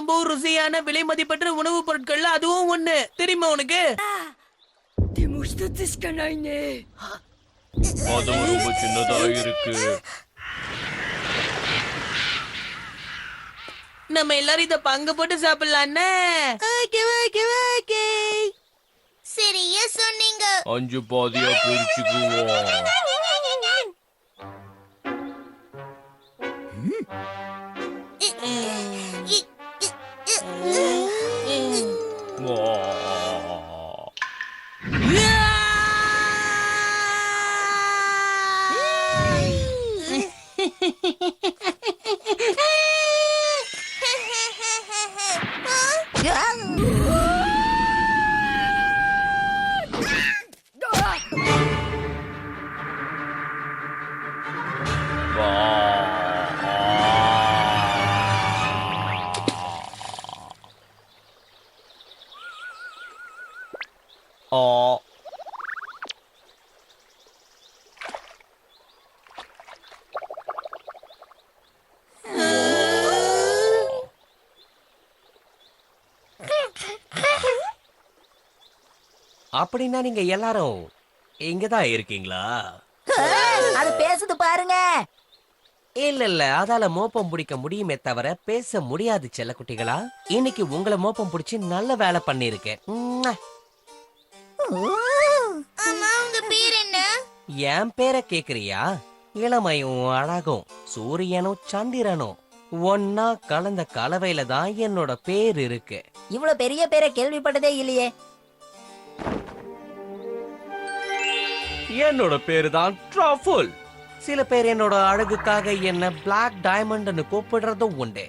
ரொம்ப ருசியான விலை மதிப்பற்ற உணவுப் பொருட்கள்ல அதுவும் ஒண்ணு. தெரியுமா உனக்கு? でも一つしかないね。 அதுவும் ரொம்ப சின்னதா இருக்கு. நம்ம எல்லாரும் இத பங்கு போட்டு சாப்பிடலான்னு. சரியா சொன்னீங்க. 5 பாதியா பிரிச்சுக்குவோம். வா. ஆ. அப்படின்னா நீங்க எல்லாரும் இங்கதான் இருக்கீங்களா? அது பேசுது பாருங்க. இல்ல அதால மோப்பம் பிடிக்க முடியுமே தவிர பேச முடியாது செல்லக்குட்டிகளா. இன்னைக்கு உங்களை மோப்பம் பிடிச்சு நல்ல வேலை பண்ணிருக்கேன். அம்மா உங்க பேர் என்ன? என் பேரை கேக்குறியா? இளமையும் அழகும் சூரியனும் சந்திரனும் ஒன்னா கலந்த கலவையில தான் என்னோட பேர் இருக்கு. இவ்வளவு பெரிய பேரை கேள்விப்பட்டதே இல்லையே. என்னோட பேரு தான் ட்ரஃபுல். சில பேர் என்னோட அழகுக்காக என்ன பிளாக் டைமண்ட்னு கூப்பிடுறதும் உண்டு.